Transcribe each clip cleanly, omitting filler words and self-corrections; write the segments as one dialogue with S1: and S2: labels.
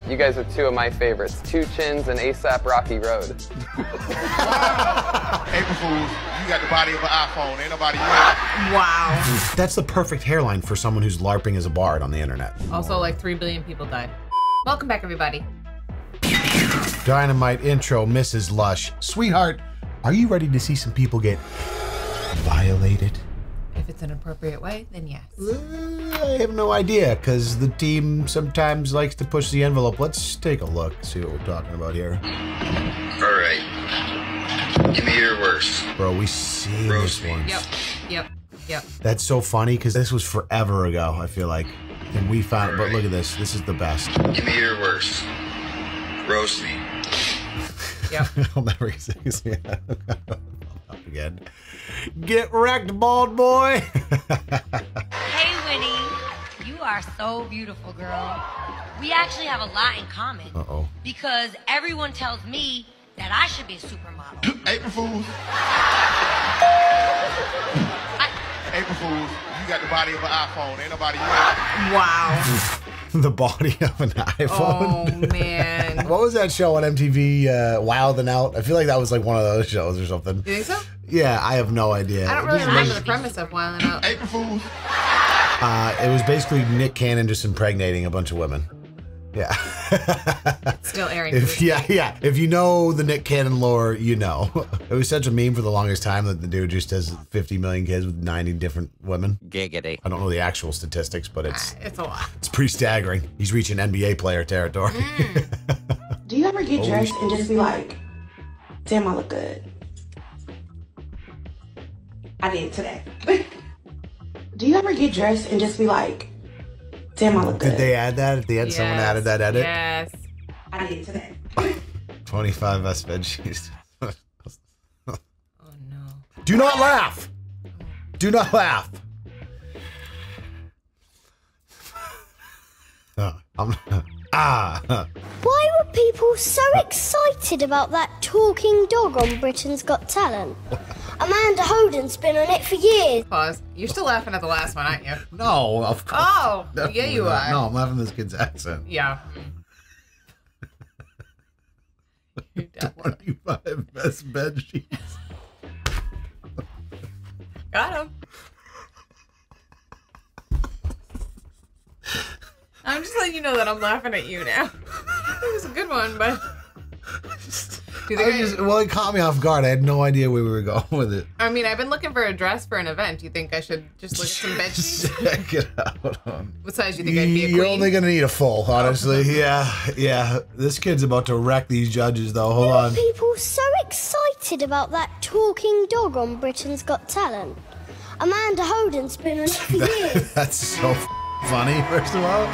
S1: You guys are two of my favorites, 2 Chins and ASAP Rocky Road.
S2: April Fools, you got the body of an iPhone. Ain't nobody you.
S3: Wow.
S4: That's the perfect hairline for someone who's LARPing as a bard on the internet.
S3: Also, like 3 billion people died. Welcome back, everybody.
S4: Dynamite intro, Mrs. Lush. Sweetheart, are you ready to see some people get violated?
S3: If it's an appropriate way, then yes.
S4: I have no idea, because the team sometimes likes to push the envelope. Let's take a look, see what we're talking about here.
S5: All right. Give me your worst.
S4: Bro, we seen this one.
S3: Yep.
S4: That's so funny, because this was forever ago, I feel like. And we found it, but look at this. This is the best.
S5: Give me your worst. Roast me.
S3: Yep.
S4: I'll never say it again. Get wrecked, bald boy.
S6: Hey, Winnie. You are so beautiful, girl. We actually have a lot in common.
S4: Uh-oh.
S6: Because everyone tells me that I should be a supermodel.
S2: April Fools. April Fools, you got the body of an iPhone. Ain't nobody you.
S3: Wow.
S4: The body of an iPhone.
S3: Oh, man.
S4: What was that show on MTV, Wild and Out? I feel like that was like one of those shows or something.
S3: You think so?
S4: Yeah, I have no idea.
S3: I don't really remember the premise of Wild and Out.
S2: April Fools.
S4: It was basically Nick Cannon just impregnating a bunch of women. Yeah.
S3: Still airing.
S4: If you know the Nick Cannon lore, you know. It was such a meme for the longest time that the dude just has 50 million kids with 90 different women.
S7: Giggity.
S4: I don't know the actual statistics, but it's
S3: a lot.
S4: It's pretty staggering. He's reaching NBA player territory.
S8: Do you ever get dressed and just be like, damn, I look good? I did today. Do you ever get dressed and just be like, damn, I look good?
S4: Did they add that at the end?
S3: Yes.
S4: Someone added that edit?
S3: Yes.
S8: I did today.
S4: 25 best bed sheets.
S3: Oh, no.
S4: Do not laugh. Do not laugh.
S9: Why were people so excited about that talking dog on Britain's Got Talent? Amanda Holden's been on it for years.
S3: Pause. You're still laughing at the last one, aren't you?
S4: No, of course.
S3: Oh,
S4: Definitely
S3: yeah, you
S4: not.
S3: are.
S4: No, I'm laughing at this kid's accent.
S3: Yeah.
S4: 25 best bed sheets.
S3: Got him. I'm just letting you know that I'm laughing at you now. It was a good one, but...
S4: Well, it caught me off guard. I had no idea where we were going with it.
S3: I mean, I've been looking for a dress for an event. Do you think I should just look at some bed sheets?
S4: Check it out.
S3: What size do you think I'd be a queen?
S4: You're only going to need a full, honestly. Yeah. This kid's about to wreck these judges, though. Hold on.
S9: People so excited about that talking dog on Britain's Got Talent. Amanda Holden's been on it for years.
S4: That's so funny, first of all.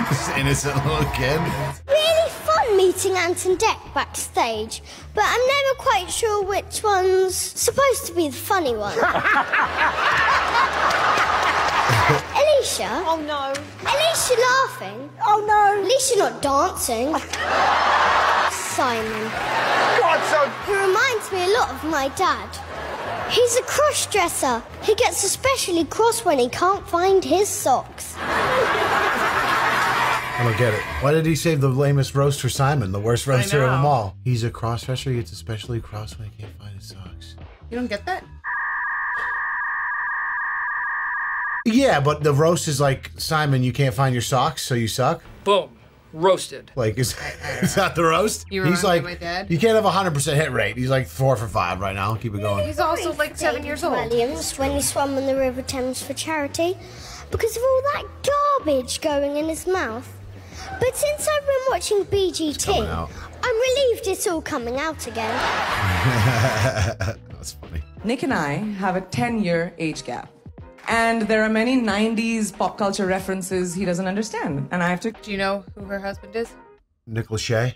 S4: This innocent little kid.
S9: Really fun meeting Ant and Dec backstage, but I'm never quite sure which one's supposed to be the funny one. Alicia?
S8: Oh no.
S9: Alicia laughing?
S8: Oh no.
S9: Alicia not dancing. Simon. Who reminds me a lot of my dad. He's a cross-dresser. He gets especially cross when he can't find his socks.
S4: I don't get it. Why did he save the lamest roast for Simon, the worst roaster of them all? He's a cross-dresser. He gets especially cross when he can't find his socks.
S3: You don't get that?
S4: Yeah, but the roast is like, Simon, you can't find your socks, so you suck?
S7: Boom. Roasted.
S4: Like, is that the roast?
S3: You
S4: He's
S3: remind
S4: like,
S3: me of my dad.
S4: you can't have a 100% hit rate. He's like 4 for 5 right now. Keep it going.
S3: He's also like 7 years old.
S9: Williams when he swam in the River Thames for charity because of all that garbage going in his mouth. But since I've been watching BGT, I'm relieved it's all coming out again.
S4: That's funny.
S10: Nick and I have a 10-year age gap. And there are many 90s pop culture references he doesn't understand. And I have to...
S3: Do you know who her husband is?
S4: Nick Lachey?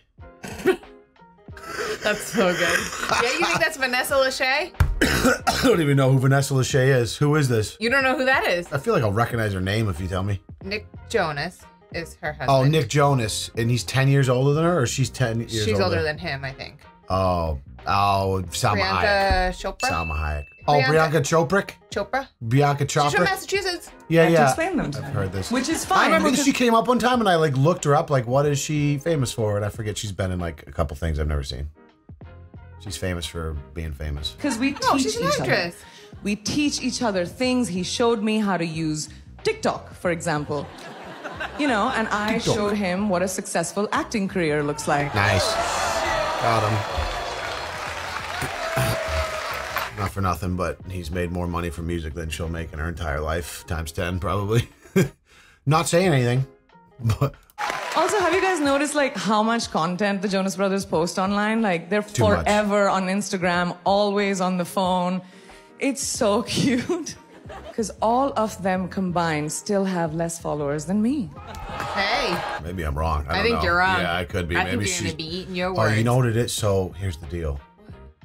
S3: That's so good. Yeah, you think that's Vanessa Lachey?
S4: I don't even know who Vanessa Lachey is. Who is this?
S3: You don't know who that is?
S4: I feel like I'll recognize her name if you tell me.
S3: Nick Jonas is her husband.
S4: Oh, Nick Jonas. And he's 10 years older than her, or she's 10 years older?
S3: She's older than him, I think.
S4: Oh, Salma
S3: Priyanka
S4: Hayek.
S3: Chopra?
S4: Salma Hayek. Oh, Bianca Chopra? Bianca Chopra?
S3: She's from Massachusetts.
S4: Yeah,
S10: I have to
S4: yeah.
S10: explain them to
S4: I've
S10: her.
S4: heard this.
S10: Which is fine.
S4: I remember
S10: because
S4: she came up one time and I like looked her up, like, what is she famous for? And I forget she's been in like a couple things I've never seen. She's famous for being famous.
S10: Because we teach
S3: she's an
S10: each other.
S3: actress.
S10: We teach each other things. He showed me how to use TikTok, for example. You know, and I showed him what a successful acting career looks like.
S4: Nice. Got him. Not for nothing, but he's made more money from music than she'll make in her entire life, times 10 probably. Not saying anything, but...
S10: Also, have you guys noticed like how much content the Jonas Brothers post online? Like they're
S4: Too much.
S10: forever on Instagram, always on the phone. It's so cute. Because all of them combined still have less followers than me.
S3: Hey.
S4: Maybe I'm wrong. I don't
S3: think
S4: know.
S3: you're wrong.
S4: Yeah, I could be.
S3: I
S4: Maybe
S3: think you're
S4: she's...
S3: going to be eating your
S4: Oh,
S3: words.
S4: you know what it is? So here's the deal.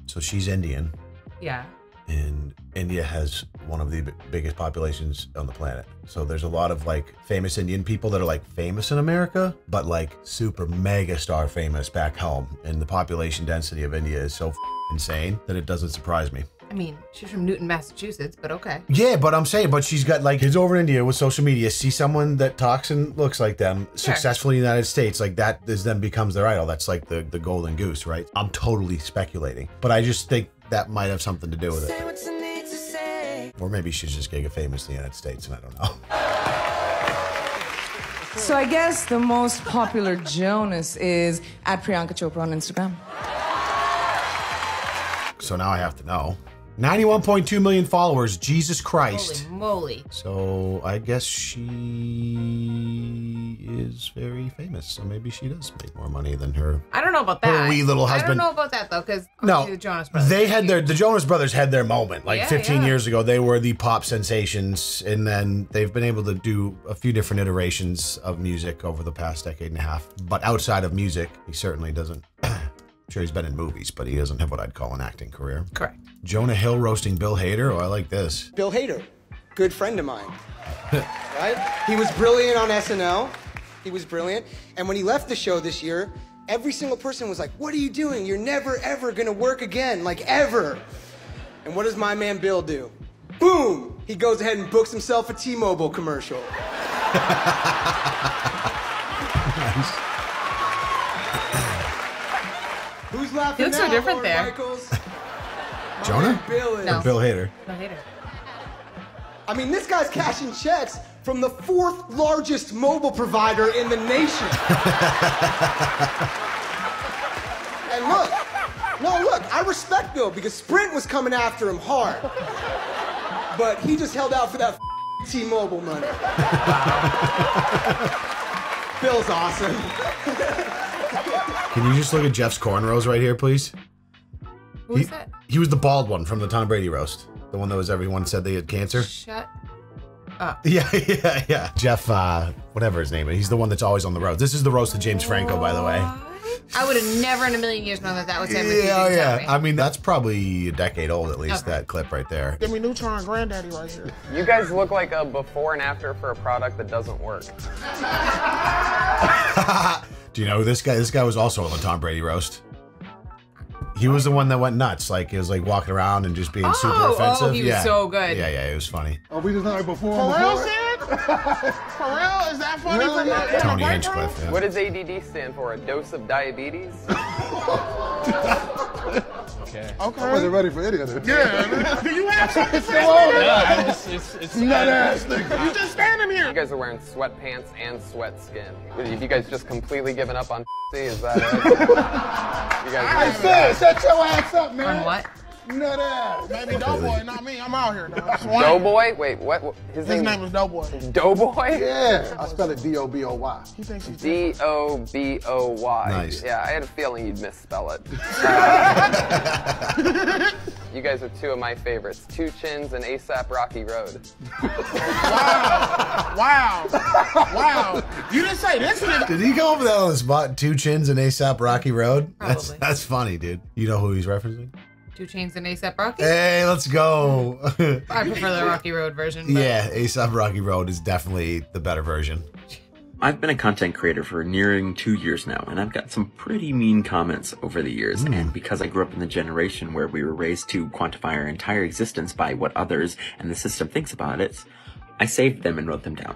S4: So she's Indian.
S3: Yeah.
S4: And India has one of the biggest populations on the planet. So there's a lot of like famous Indian people that are like famous in America, but like super mega star famous back home. And the population density of India is so insane that it doesn't surprise me.
S3: I mean, she's from Newton, Massachusetts, but okay.
S4: Yeah, but I'm saying, but she's got like kids over in India with social media, see someone that talks and looks like them successfully in the United States, like that is then becomes their idol. That's like the golden goose, right? I'm totally speculating, but I just think that might have something to do with it. Or maybe she's just giga famous in the United States and I don't know.
S10: So I guess the most popular Jonas is at Priyanka Chopra on Instagram.
S4: So now I have to know. 91.2 million followers, Jesus Christ.
S3: Holy moly.
S4: So I guess she is very famous. So maybe she does make more money than her.
S3: I don't know about that.
S4: Her wee little
S3: I
S4: husband.
S3: don't know about that though, because
S4: No,
S3: the Jonas Brothers.
S4: they had the Jonas Brothers had their moment. Like
S3: Yeah,
S4: 15
S3: yeah.
S4: years ago, they were the pop sensations, and then they've been able to do a few different iterations of music over the past decade and a half. But outside of music, he certainly doesn't. I'm sure he's been in movies, but he doesn't have what I'd call an acting career.
S3: Correct.
S4: Jonah Hill roasting Bill Hader. Oh, I like this.
S11: Bill Hader, good friend of mine. Right? He was brilliant on SNL. He was brilliant. And when he left the show this year, every single person was like, what are you doing? You're never, ever gonna work again, like ever. And what does my man Bill do? Boom! He goes ahead and books himself a T-Mobile commercial.
S4: Nice.
S11: Who's laughing
S3: He looks so
S11: now,
S3: different
S11: Lord
S3: there.
S11: Michaels?
S4: Jonah?
S11: Bill is.
S3: No.
S4: Or Bill Hader.
S3: No hater.
S11: I mean, this guy's cashing checks from the 4th largest mobile provider in the nation. And look, I respect Bill because Sprint was coming after him hard. But he just held out for that T-Mobile money. Bill's awesome.
S4: Can you just look at Jeff's cornrows right here, please?
S3: Who is that?
S4: He was the bald one from the Tom Brady roast. The one that was everyone said they had cancer.
S3: Shut up.
S4: Yeah. Jeff, whatever his name is. He's the one that's always on the road. This is the roast of James Franco, by the way.
S3: I would have never in a million years known that was him.
S4: Yeah. I mean, that's probably a decade old at least, that clip right there.
S2: Give me Neutron Granddaddy right here.
S1: You guys look like a before and after for a product that doesn't work.
S4: Do you know who this guy? This guy was also on the Tom Brady roast. He was the one that went nuts. Like, he was like walking around and just being super offensive.
S3: Oh, he was so good.
S4: Yeah, it was funny.
S2: Oh, we just not before. For real, Sid? For real? Is that funny?
S4: Yeah. Tony Hinchcliffe. Yeah.
S1: What does ADD stand for? A dose of diabetes?
S2: Okay.
S12: I wasn't ready for any of this.
S2: Yeah. Do you have something to say?
S12: Yeah, it's nut ass nigga.
S2: You just standing here.
S1: You guys are wearing sweatpants and sweat skin. Have you guys just completely given up on Is that it? You guys
S2: Shut your ass up, man.
S3: On what?
S2: Nut ass. Maybe Doughboy, not me. I'm out here, dog.
S1: Doughboy? Wait, what?
S2: His name is Doughboy.
S1: Doughboy?
S12: Yeah. I spell it D-O-B-O-Y.
S2: He thinks he's
S1: D-O-B-O-Y.
S4: Nice.
S1: Yeah, I had a feeling you'd misspell it. You guys are two of my favorites. 2 Chins and ASAP Rocky Road.
S2: Wow. You didn't say this nigga.
S4: Did he go over that on the spot? 2 Chins and ASAP Rocky Road?
S3: Probably.
S4: That's funny, dude. You know who he's referencing?
S3: 2 Chainz and ASAP Rocky?
S4: Hey, let's go.
S3: I prefer the Rocky Road version. But
S4: Yeah, ASAP Rocky Road is definitely the better version.
S13: I've been a content creator for nearing 2 years now, and I've got some pretty mean comments over the years. And because I grew up in the generation where we were raised to quantify our entire existence by what others and the system thinks about it, I saved them and wrote them down.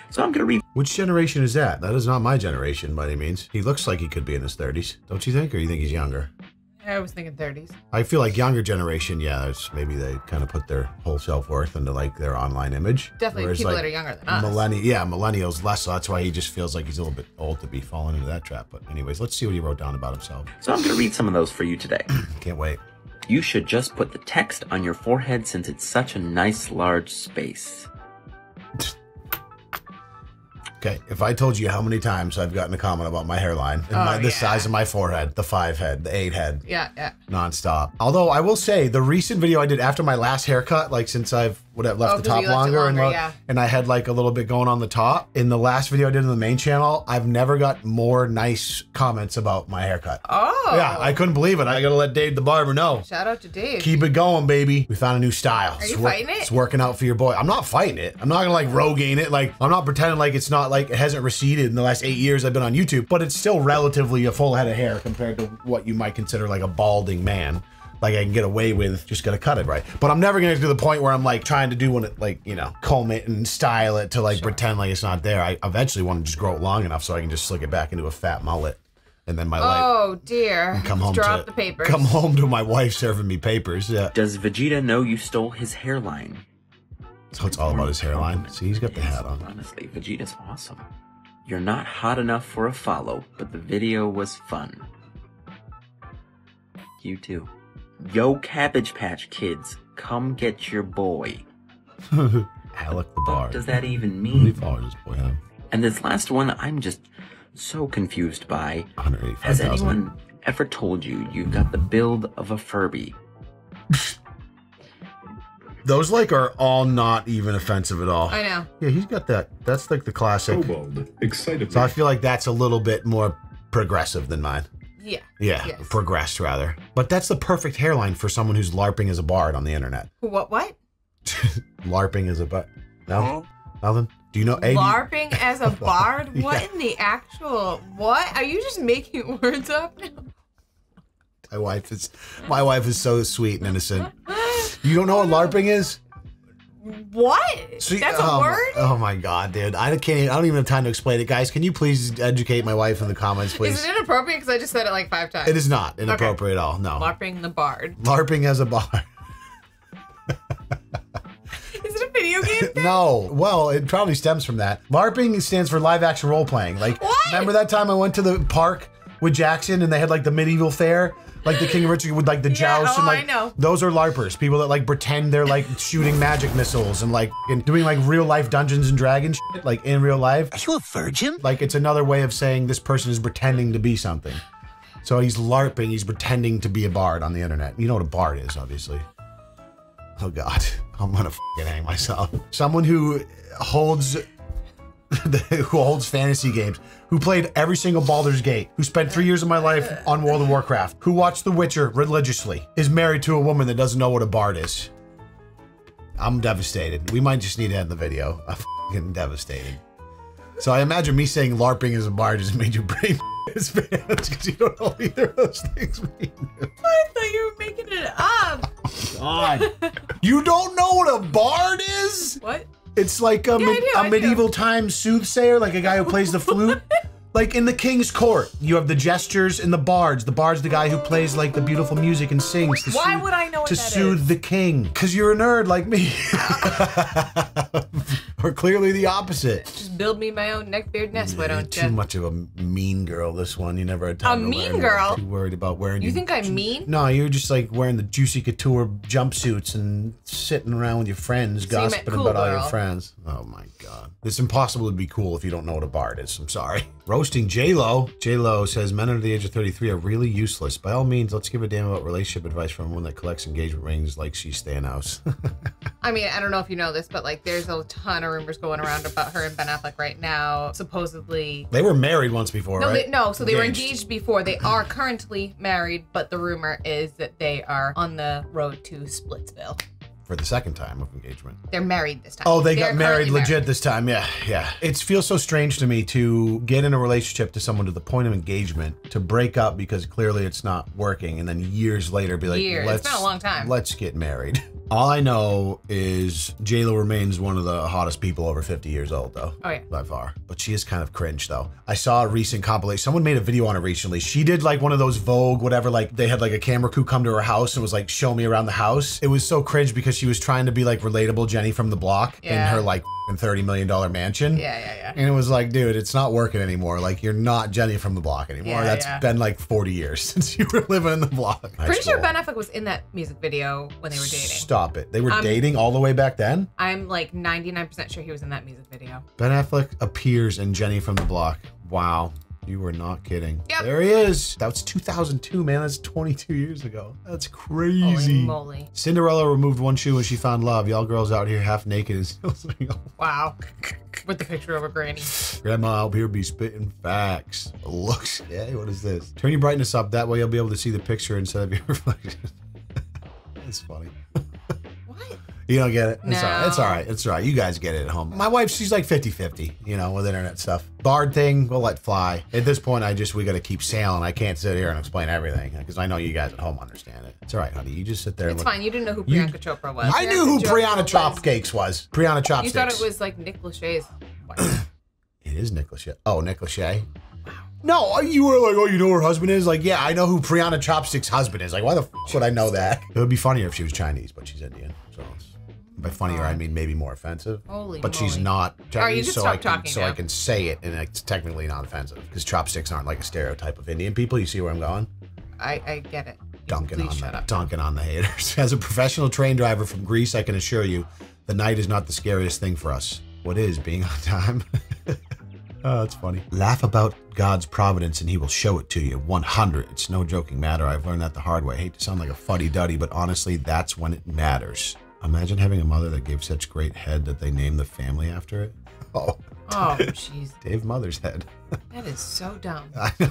S13: So I'm gonna read.
S4: Which generation is that? That is not my generation by any means. He looks like he could be in his 30s, don't you think? Or you think he's younger?
S3: I was thinking 30s.
S4: I feel like younger generation, yeah, it's maybe they kind of put their whole self-worth into like their online image.
S3: Definitely
S4: Whereas,
S3: people
S4: like,
S3: that are younger than us.
S4: Millennials less, so that's why he just feels like he's a little bit old to be falling into that trap. But anyways, let's see what he wrote down about himself.
S13: So I'm gonna read some of those for you today.
S4: Can't wait.
S13: You should just put the text on your forehead since it's such a nice large space.
S4: Okay, if I told you how many times I've gotten a comment about my hairline and the size of my forehead, the 5 head, the 8 head.
S3: Yeah.
S4: Nonstop. Although I will say the recent video I did after my last haircut, like since I've left the top longer, and I had like a little bit going on the top. In the last video I did in the main channel, I've never got more nice comments about my haircut.
S3: Oh.
S4: Yeah, I couldn't believe it. I gotta let Dave the barber know.
S3: Shout out to Dave.
S4: Keep it going, baby. We found a new style.
S3: Are you fighting it?
S4: It's working out for your boy. I'm not fighting it. I'm not gonna like Rogaine it. Like, I'm not pretending like it's not like it hasn't receded in the last 8 years I've been on YouTube, but it's still relatively a full head of hair compared to what you might consider like a balding man. Like I can get away with, just gotta cut it right. But I'm never gonna get to the point where I'm like trying to do one, like, you know, comb it and style it to like pretend like it's not there. I eventually want to just grow it long enough so I can just slick it back into a fat mullet. And then my life.
S3: Oh dear.
S4: Come home
S3: Drop the papers.
S4: Come home to my wife serving me papers. Yeah.
S13: Does Vegeta know you stole his hairline?
S4: So it's all about his hairline. See, he's got the hat on.
S13: Honestly, Vegeta's awesome. You're not hot enough for a follow, but the video was fun. You too. Yo, Cabbage Patch Kids, come get your boy.
S4: Alec the Bar.
S13: What does that even mean?
S4: We followed his boy, huh?
S13: And this last one, I'm just so confused by.
S4: 185,000.
S13: Has anyone ever told you you've got the build of a Furby?
S4: Those like are all not even offensive at all.
S3: I know.
S4: Yeah, he's got that. That's like the classic.
S14: Excited.
S4: So I feel like that's a little bit more progressive than mine.
S3: Yeah.
S4: Yeah,
S3: Yes.
S4: progressed rather. But that's the perfect hairline for someone who's LARPing as a bard on the internet.
S3: What?
S4: LARPing as a bard. No? Nothing? Do you know?
S3: LARPing as a bard? Yeah. What in the actual, what? Are you just making words up now?
S4: My wife is so sweet and innocent. You don't know what LARPing is?
S3: What?
S4: Sweet,
S3: That's a word?
S4: Oh my god, dude! I don't even have time to explain it, guys. Can you please educate my wife in the comments, please?
S3: Is it inappropriate? Because I just said it like 5 times.
S4: It is not inappropriate at all. No.
S3: LARPing the bard.
S4: LARPing as a bard.
S3: Is it a video game thing?
S4: No. Well, it probably stems from that. LARPing stands for live action role playing. Like,
S3: what?
S4: Remember that time I went to the park with Jackson and they had like the medieval fair? Like the King of Richard with like the joust and like
S3: I know.
S4: Those are LARPers, people that like pretend they're like shooting magic missiles and like doing like real life Dungeons and Dragons shit, like in real life. Are you a virgin? Like it's another way of saying this person is pretending to be something. So he's LARPing, he's pretending to be a bard on the internet. You know what a bard is, obviously. Oh god, I'm gonna hang myself. Someone who holds fantasy games, who played every single Baldur's Gate, who spent 3 years of my life on World of Warcraft, who watched The Witcher religiously, is married to a woman that doesn't know what a bard is. I'm devastated. We might just need to end the video. I'm getting devastated. So I imagine me saying LARPing as a bard just made you brain his fans because you don't know either of those things mean.
S3: I thought you were making it up.
S4: God. You don't know what a bard is?
S3: What?
S4: It's like a medieval times soothsayer, like a guy who plays the flute. Like in the king's court, you have the jesters and the bards. The bard's the guy who plays like the beautiful music and sings to
S3: Why would I know what
S4: to
S3: that
S4: soothe
S3: is?
S4: the king. Because you're a nerd like me. Or clearly the opposite.
S3: Just build me my own neckbeard nest, why don't you?
S4: Too much of a mean girl, this one. You never had time
S3: A
S4: to
S3: mean
S4: learn.
S3: girl?
S4: Too worried about wearing
S3: You think I'm mean?
S4: No, you're just like wearing the Juicy Couture jumpsuits and sitting around with your friends,
S3: So you meant
S4: gossiping
S3: cool
S4: about all your
S3: girl.
S4: friends. Oh my god. It's impossible to be cool if you don't know what a bard is. I'm sorry. Roasting J-Lo. J-Lo says, men under the age of 33 are really useless. By all means, let's give a damn about relationship advice from one that collects engagement rings like she's Thanos.
S3: I mean, I don't know if you know this, but like there's a ton of rumors going around about her and Ben Affleck right now. Supposedly
S4: They were married once before, right?
S3: They were engaged before. They are currently married, but the rumor is that they are on the road to Splitsville.
S4: for the second time of engagement.
S3: They're married this time.
S4: Oh, they got
S3: They're
S4: married
S3: currently
S4: legit this time. Yeah, yeah. It feels so strange to me to get in a relationship to someone to the point of engagement, to break up because clearly it's not working, and then years later be like,
S3: It's been a long time.
S4: Let's get married. All I know is J-Lo remains one of the hottest people over 50 years old, though.
S3: Oh, yeah.
S4: By far. But she is kind of cringe, though. I saw a recent compilation. Someone made a video on it recently. She did like one of those Vogue, whatever, like they had like a camera crew come to her house and was like, show me around the house. It was so cringe because she was trying to be like relatable Jenny from the block in her like $30 million mansion.
S3: Yeah.
S4: And it was like, dude, it's not working anymore. Like, you're not Jenny from the block anymore. That's been like 40 years since you were living in the block.
S3: Pretty sure Ben Affleck was in that music video when they were dating.
S4: Stop it. They were dating all the way back then?
S3: I'm like 99% sure he was in that music video.
S4: Ben Affleck appears in Jenny from the Block. Wow. You were not kidding.
S3: Yep.
S4: There he is. That was 2002, man. That's 22 years ago. That's crazy.
S3: Holy moly.
S4: Cinderella removed one shoe when she found love. Y'all girls out here half naked and still single.
S3: Wow. With the picture of a granny.
S4: Grandma out here be spitting facts. Looks. Yeah, what is this? Turn your brightness up. That way you'll be able to see the picture instead of your reflection. That's funny. You don't get it?
S3: No.
S4: It's all right. It's all right. You guys get it at home. My wife, she's like 50-50, you know, with internet stuff. Bard thing, we'll let fly. At this point, we got to keep sailing. I can't sit here and explain everything because I know you guys at home understand it. It's all right, honey. You just sit there and
S3: It's
S4: look.
S3: fine. You didn't know who Priyanka Chopra was.
S4: I knew who Brianna Chopcakes was. Brianna Chopsticks.
S3: You thought it was like Nick Lachey's wife.
S4: It is Nick Lachey. Oh, Nick Lachey. No, you were like, oh, you know who her husband is? Like, yeah, I know who Brianna Chopstick's husband is. Like, why the f would I know that? It would be funnier if she was Chinese, but she's Indian. So by funnier, I mean maybe more offensive.
S3: Holy
S4: but
S3: moly.
S4: she's not Chinese,
S3: so
S4: I can say it, and it's technically not offensive because chopsticks aren't like a stereotype of Indian people. You see where I'm going?
S3: I get it.
S4: Dunking on the haters. As a professional train driver from Greece, I can assure you, the night is not the scariest thing for us. What is being on time? Oh, that's funny. Laugh about God's providence and he will show it to you. 100. It's no joking matter. I've learned that the hard way. I hate to sound like a fuddy-duddy, but honestly, that's when it matters. Imagine having a mother that gave such great head that they named the family after it. Oh,
S3: jeez.
S4: Dave Mother's head.
S3: That is so dumb.
S4: I know.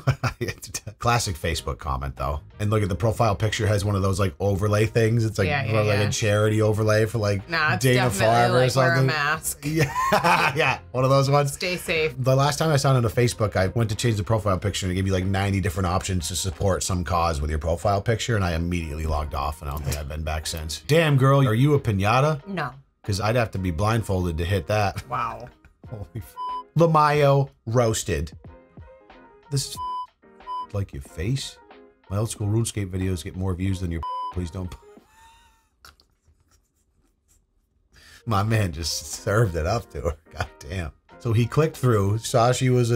S4: Classic Facebook comment, though. And look at the profile picture has one of those like overlay things. It's like, a charity overlay for like Dana Farber or something.
S3: Wear a mask.
S4: Yeah, one of those ones.
S3: Stay safe.
S4: The last time I signed into Facebook, I went to change the profile picture and it gave you like 90 different options to support some cause with your profile picture, and I immediately logged off, and I don't think I've been back since. Damn, girl, are you a piñata?
S3: No.
S4: Because I'd have to be blindfolded to hit that.
S3: Wow.
S4: Holy f. Lamayo roasted. This is like your face. My old school RuneScape videos get more views than your. Please don't. My man just served it up to her. God damn. So he clicked through, saw she was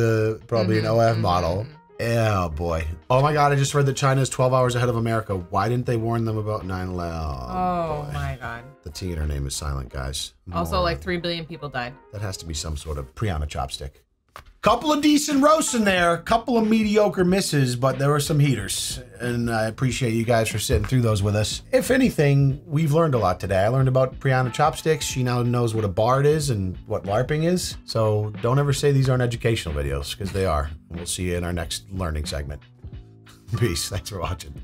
S4: probably an OF model. Oh boy. Oh my God, I just read that China is 12 hours ahead of America. Why didn't they warn them about 9/11?
S3: Oh my God.
S4: The T in her name is silent, guys.
S3: Also, like 3 billion people died.
S4: That has to be some sort of Brianna chopstick. Couple of decent roasts in there, couple of mediocre misses, but there were some heaters. And I appreciate you guys for sitting through those with us. If anything, we've learned a lot today. I learned about Brianna Chopsticks. She now knows what a bard is and what LARPing is. So don't ever say these aren't educational videos, because they are. And we'll see you in our next learning segment. Peace. Thanks for watching.